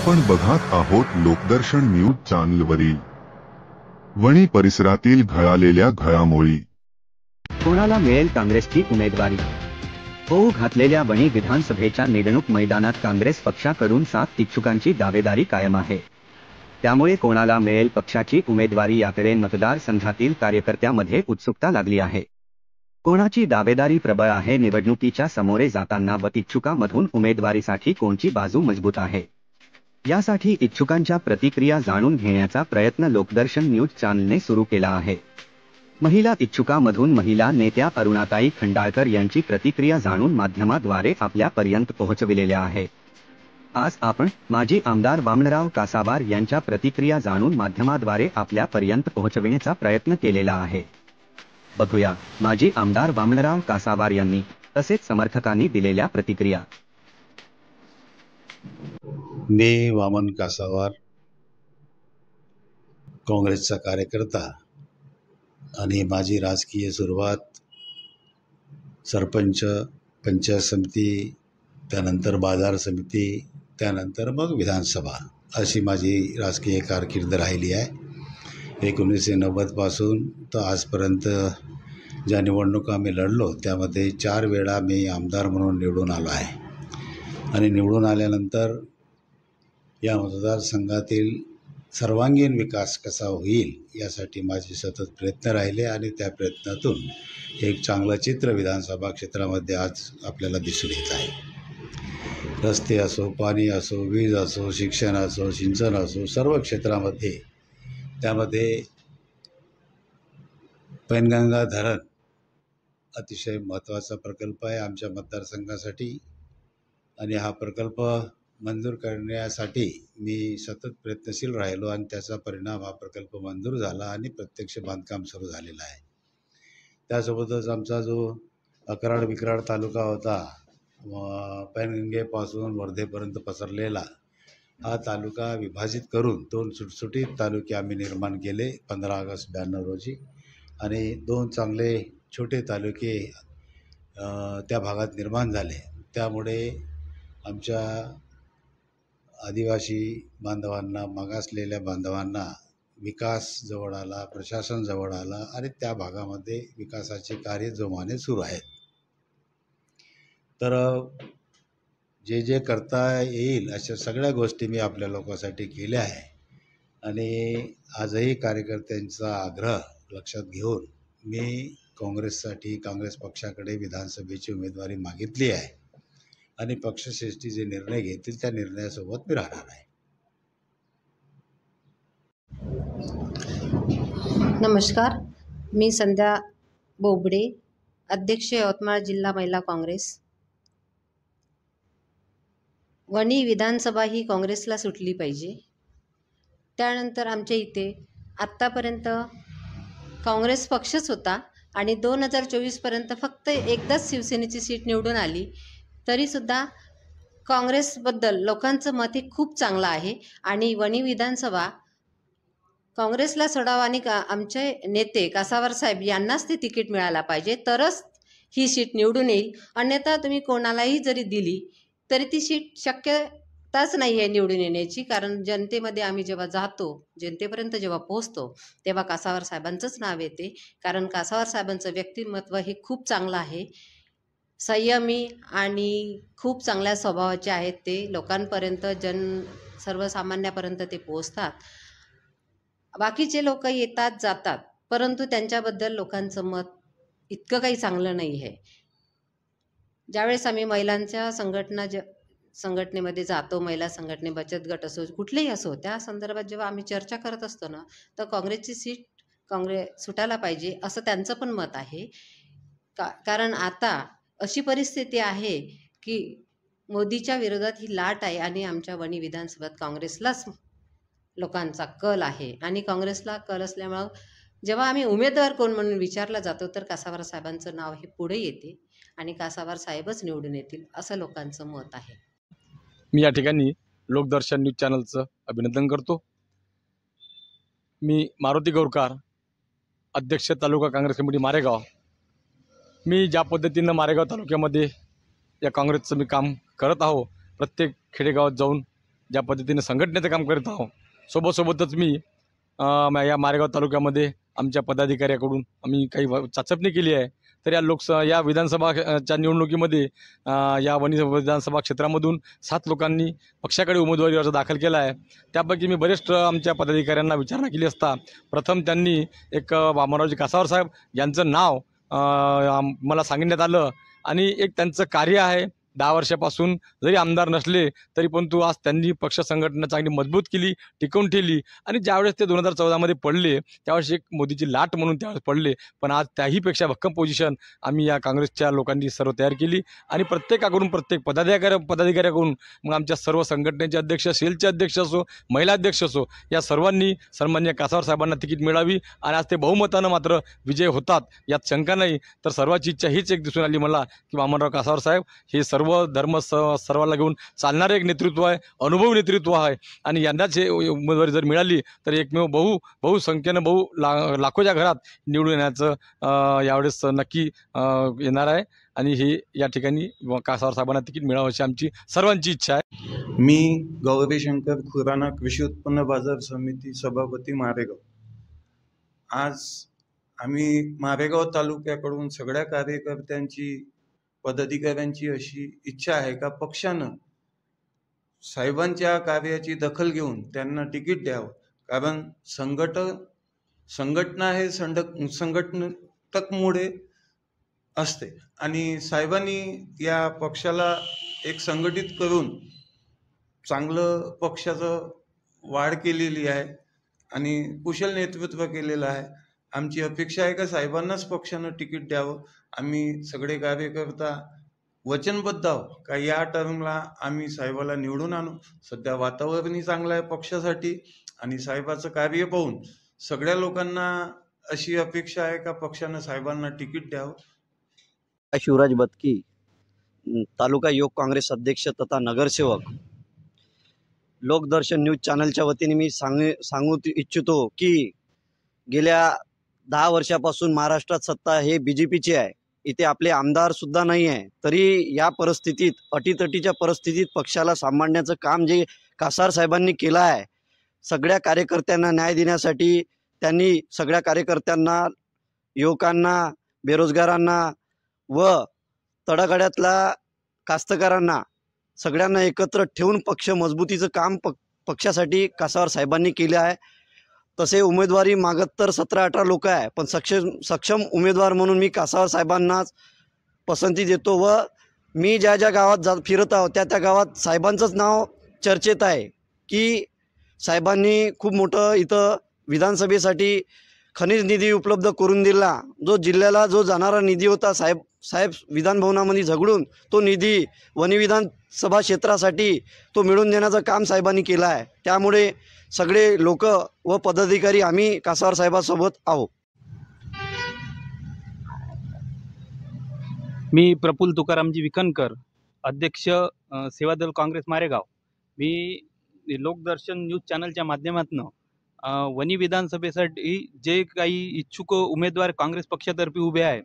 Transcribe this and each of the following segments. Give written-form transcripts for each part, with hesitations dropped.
आपण बघत आहोत लोकदर्शन न्यूज चॅनलवरील वणी परिसरातील घडालेल्या घडामोडी। कोणाला मिळेल काँग्रेसची उमेदवारी? होऊ घातलेल्या वणी विधानसभेच्या निवडणूक मैदानात काँग्रेस पक्षाकडून 7 इच्छुकांची दावेदारी कायम आहे। त्यामुळे कोणाला मिळेल पक्षाची उमेदवारी याकडे मतदारसंघातील कार्यकर्त्यांमध्ये उत्सुकता लागली आहे। कोणाची दावेदारी प्रबळ आहे? निवडणुकीच्या सामोरे जाताना व इच्छुकांमधून उमेदवारीसाठी कोणची बाजू मजबूत आहे, यासाठी इच्छुकांच्या प्रतिक्रिया जाणून घेण्याचा प्रयत्न लोकदर्शन न्यूज चॅनलने सुरू केला आहे। महिला इच्छुकांमधून महिला नेत्या अरुणाताई खंडाळकर यांची प्रतिक्रिया जाणून माध्यमाद्वारे आपल्यापर्यंत पोहोचविलेल्या आहे। आज आपण माजी आमदार वामनराव कासावार यांच्या प्रतिक्रिया जाणून माध्यमाद्वारे आपल्यापर्यंत पोहोचविण्याचा प्रयत्न केलेला आहे। बघूया माजी आमदार वामनराव कासावार यांनी तसेच समर्थकांनी दिलेल्या प्रतिक्रिया। मी वामन कासावार, काँग्रेसचा कार्यकर्ता आणि माझी राजकीय सुरुवात सरपंच, पंचायत समिती, त्यानंतर बाजार समिती, त्यानंतर मग विधानसभा अशी माझी राजकीय कारकीर्द राहिली आहे। 1990 पासून तर आजपर्यंत ज्या निवडणुका आम्ही लढलो त्यामध्ये 4 वेळा मी आमदार म्हणून निवडून आलो आहे आणि निवडून आल्यानंतर या मतदारसंघातील सर्वांगीण विकास कसा होईल यासाठी माझे सतत प्रयत्न राहिले आणि त्या प्रयत्नातून एक चांगलं चित्र विधानसभा क्षेत्रामध्ये आज आपल्याला दिसून येत आहे। रस्ते असो, पाणी असो, वीज असो, शिक्षण असो, सिंचन असो, सर्व क्षेत्रामध्ये त्यामध्ये पैनगंगा धरण अतिशय महत्त्वाचा प्रकल्प आहे आमच्या मतदारसंघासाठी आणि हा प्रकल्प मंजूर करण्यासाठी मी सतत प्रयत्नशील राहिलो आणि त्याचा परिणाम हा प्रकल्प मंजूर झाला आणि प्रत्यक्ष बांधकाम सुरू झालेलं आहे। त्यासोबतच आमचा जो अक्राड विक्राड तालुका होता, पैनगंगेपासून वर्धेपर्यंत पसरलेला हा तालुका विभाजित करून 2 सुटसुटीत तालुके आम्ही निर्माण केले 15 ऑगस्ट 92 रोजी आणि 2 चांगले छोटे तालुके त्या भागात निर्माण झाले। त्यामुळे आमच्या आदिवासी बांधवांना, मागासलेल्या बांधवांना विकास जवळ आला, प्रशासन जवळ आला आणि त्या भागामध्ये विकासाचे कार्य जोमाने सुरू आहेत। तर जे जे करता येईल अशा सगळ्या गोष्टी मी आपल्या लोकांसाठी केल्या आहे आणि आजही कार्यकर्त्यांचा आग्रह लक्षात घेऊन मी काँग्रेस पक्षाकडे विधानसभेची उमेदवारी मागितली आहे आणि पक्षश्रेष्ठी जे निर्णय घेतील त्या निर्णयासोबत मी राहणार आहे। नमस्कार, मी संध्या बोबडे, अध्यक्ष यवतमाळ जिल्हा महिला काँग्रेस। वणी विधानसभा ही काँग्रेसला सुटली पाहिजे। त्यानंतर आमच्या इथे आत्तापर्यंत काँग्रेस पक्षच होता आणि 2024 पर्यंत फक्त एकदाच शिवसेनेची सीट निवडून आली, तरीसुद्धा काँग्रेसबद्दल लोकांचं मत हे खूप चांगलं आहे आणि वणी विधानसभा काँग्रेसला सोडावं आणि आमचे नेते कासावार साहेब यांनाच ते तिकीट मिळायला पाहिजे, तरच ही सीट निवडून येईल। अन्यथा तुम्ही कोणालाही जरी दिली तरी ती सीट शक्यताच नाही आहे निवडून येण्याची, कारण जनतेमध्ये आम्ही जेव्हा जातो, जनतेपर्यंत जेव्हा पोहोचतो तेव्हा कासावार साहेबांचंच नाव येते, कारण कासावार साहेबांचं व्यक्तिमत्व हे खूप चांगलं आहे, संयमी आणि खूप चांगल्या स्वभावाचे आहेत। ते लोकांपर्यंत सर्वसामान्यापर्यंत ते पोहोचतात। बाकीचे लोक येतात जातात, परंतु त्यांच्याबद्दल लोकांचं मत इतकं काही चांगलं नाही आहे। ज्यावेळेस आम्ही महिलांच्या संघटनेमध्ये जातो, महिला संघटने, बचत गट असो, कुठलेही असो, त्या संदर्भात जेव्हा आम्ही चर्चा करत असतो ना, तर काँग्रेसची सीट सुटायला पाहिजे असं त्यांचं पण मत आहे। कारण आता अशी परिस्थिती आहे की मोदीच्या विरोधात ही लाट आहे आणि आमच्या वणी विधानसभेत काँग्रेसलाच लोकांचा कल आहे आणि काँग्रेसला कल असल्यामुळं जेव्हा आम्ही उमेदवार कोण म्हणून विचारला जातो तर कासावार साहेबांचं नाव हे पुढे येते आणि कासावार साहेबच निवडून येतील असं लोकांचं मत आहे। मी या ठिकाणी लोकदर्शन न्यूज चॅनलचं अभिनंदन करतो। मी मारुती गौरकार, अध्यक्ष तालुका काँग्रेस कमिटी मारेगाव। मी ज्या पद्धतीनं मारेगाव तालुक्यामध्ये या काँग्रेसचं मी काम करत आहो, प्रत्येक खेडेगावात जाऊन ज्या पद्धतीने संघटनेचं काम करत आहोत, सोबतच मी या मारेगाव तालुक्यामध्ये आमच्या पदाधिकाऱ्याकडून आम्ही काही चाचपणी केली आहे। तर या विधानसभाच्या निवडणुकीमध्ये या वणी विधानसभा क्षेत्रामधून 7 लोकांनी पक्षाकडे उमेदवारी अर्ज दाखल केला आहे। त्यापैकी मी बरेच आमच्या पदाधिकाऱ्यांना विचारणा केली असता प्रथम त्यांनी एक वामनरावजी कासावर साहेब यांचं नाव मला सांगण्यात आलं आणि एक त्यांचं कार्य आहे। 10 वर्षापासून जरी आमदार नसले तरी परंतु आज त्यांनी पक्ष संघटना चांगली मजबूत केली, टिकवून ठेवली आणि ज्यावेळेस ते 2014 मध्ये पडले त्यावेळेस एक मोदीची लाट म्हणून त्यावेळेस पडले, पण आज त्याहीपेक्षा भक्कम पोझिशन आम्ही या काँग्रेसच्या लोकांनी सर्व तयार केली आणि प्रत्येक पदाधिकाऱ्याकडून मग आमच्या सर्व संघटनेचे अध्यक्ष, सेलचे अध्यक्ष असो, महिला अध्यक्ष असो, या सर्वांनी सन्माननीय कासावर साहेबांना तिकीट मिळावी आणि आज ते बहुमतानं मात्र विजय होतात यात शंका नाही। तर सर्वांची इच्छा हीच एक दिसून आली मला की वामनराव कासावर साहेब हे सर्व धर्म सर्वांना घेऊन चालणारे एक नेतृत्व आहे, अनुभवी नेतृत्व आहे आणि यंदाच हे उमेदवारी जर मिळाली तर एकमेव बहुसंख्येनं लाखोच्या घरात निवडून येण्याचं यावेळेस नक्की येणार आहे आणि हे या ठिकाणी कासावर साहेबांना तिकीट मिळावं अशी आमची सर्वांची इच्छा आहे। मी गौरीशंकर खुराना कृषी उत्पन्न बाजार समिती सभापती मारेगाव। आज आम्ही मारेगाव तालुक्याकडून सगळ्या कार्यकर्त्यांची, पदाधिकाऱ्यांची अशी इच्छा आहे का पक्षानं साहेबांच्या कार्याची दखल घेऊन त्यांना तिकीट द्यावं, कारण संघटना हे संघटनात्मकमुळे असते आणि साहेबांनी या पक्षाला एक संघटित करून चांगलं पक्षाचं वाढ केलेली आहे आणि कुशल नेतृत्व केलेलं आहे। आमची अपेक्षा आहे का साहेबांनाच पक्षानं तिकीट द्यावं। आम्ही सगळे कार्यकर्ता वचनबद्ध आहोत का या टर्मला आम्ही साहेबाला निवडून आणू। सध्या वातावरणही चांगलं आहे पक्षासाठी आणि साहेबाचं कार्य पाहून सगळ्या लोकांना अशी अपेक्षा आहे का पक्षानं साहेबांना तिकीट द्यावं। शिवराज बदकी, तालुका युवक काँग्रेस अध्यक्ष तथा नगरसेवक। लोकदर्शन न्यूज चॅनलच्या वतीने मी सांगू इच्छितो की गेल्या 10 वर्षापासून महाराष्ट्रात सत्ता हे बीजेपीची आहे। इथे आपले आमदार सुद्धा नाही आहे, तरी या परिस्थितीत अटीतटीच्या परिस्थितीत पक्षाला सांभाळण्याचं काम जे कासार साहेबांनी केलं आहे, सगळ्या कार्यकर्त्यांना न्याय देण्यासाठी त्यांनी सगळ्या कार्यकर्त्यांना, युवकांना, बेरोजगारांना व तळागाळातल्या कास्तकारांना सगळ्यांना एकत्र ठेवून पक्ष मजबूतीचं काम पक्षासाठी कासार साहेबांनी केले आहे। तसे उमेदवारी मागत तर 17-18 लोक आहे, पण सक्षम उमेदवार म्हणून मी कासावर साहेबांनाच पसंती देतो व मी ज्या गावात फिरत आहो त्या गावात साहेबांचंच नाव चर्चेत आहे की साहेबांनी खूप मोठं इथं विधानसभेसाठी खनिज निधी उपलब्ध करून दिला। जो जिल्ह्याला जो जाणारा निधी होता साहेब विधानभवनामध्ये झगडून तो निधी वणी विधानसभा क्षेत्रासाठी तो मिळवून देण्याचं काम साहेबांनी केलं आहे। त्यामुळे सगळे लोक व पदाधिकारी आम्ही कासावर साहेबांसोबत आहोत। मी प्रफुल्ल तुकारामजी विखनकर, अध्यक्ष सेवादल काँग्रेस मारेगाव। मी लोकदर्शन न्यूज चॅनलच्या माध्यमातून वणी विधानसभेसाठी जे काही इच्छुक उमेदवार काँग्रेस पक्षातर्फे उभे आहे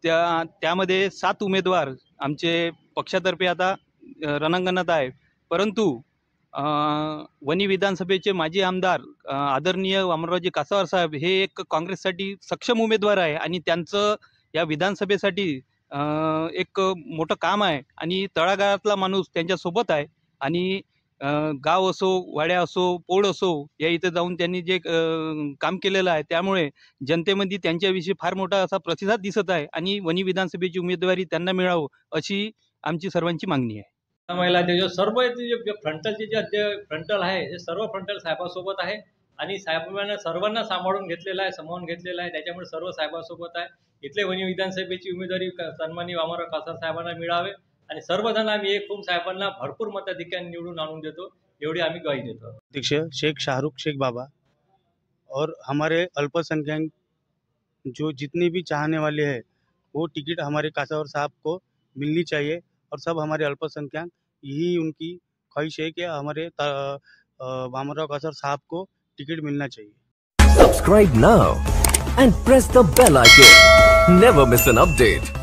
त्यामध्ये 7 उमेदवार आमचे पक्षातर्फे आता रणांगणात आहे, परंतु वणी विधानसभेचे माजी आमदार आदरणीय वामनरावजी कासावर साहेब हे एक काँग्रेससाठी सक्षम उमेदवार आहे आणि त्यांचं या विधानसभेसाठी एक मोठं काम आहे आणि तळागाळातला माणूस त्यांच्यासोबत आहे आणि गाव असो, वाड्या असो, पोळ असो, या इथे जाऊन त्यांनी जे काम केलेलं आहे त्यामुळे जनतेमध्ये त्यांच्याविषयी फार मोठा असा प्रतिसाद दिसत आहे आणि वणी विधानसभेची उमेदवारी त्यांना मिळावं अशी आमची सर्वांची मागणी आहे। महिला ते सर्व जे फ्रंटलचे जे फ्रंटल आहे हे सर्व फ्रंटल साहेबांसोबत आहे आणि साहेबांना सर्वांना सांभाळून घेतलेला आहे, सामावून घेतलेला आहे, त्याच्यामुळे सर्व साहेबांसोबत आहे। इथले वणी विधानसभेची उमेदवारी सन्माननीय वामनराव कासार साहेबांना मिळावे आणि सर्वजण आम्ही एकूण साहेबांना भरपूर मताधिक्याने निवडून आणून देतो, एवढी आम्ही ग्वाही देतो। अध्यक्ष शेख शाहरुख शेख बाबा और हमारे अल्पसंख्यक जो जितने भी चाहने वाले हैं वो टिकट हमारे कासावर साहब को मिलनी चाहिए और सब हमारे अल्पसंख्यक यही उनकी ख्वाहिश है कि हमारे वामनराव कासार साहब को टिकट मिलना चाहिए। Subscribe now and press the bell icon. Never miss an update.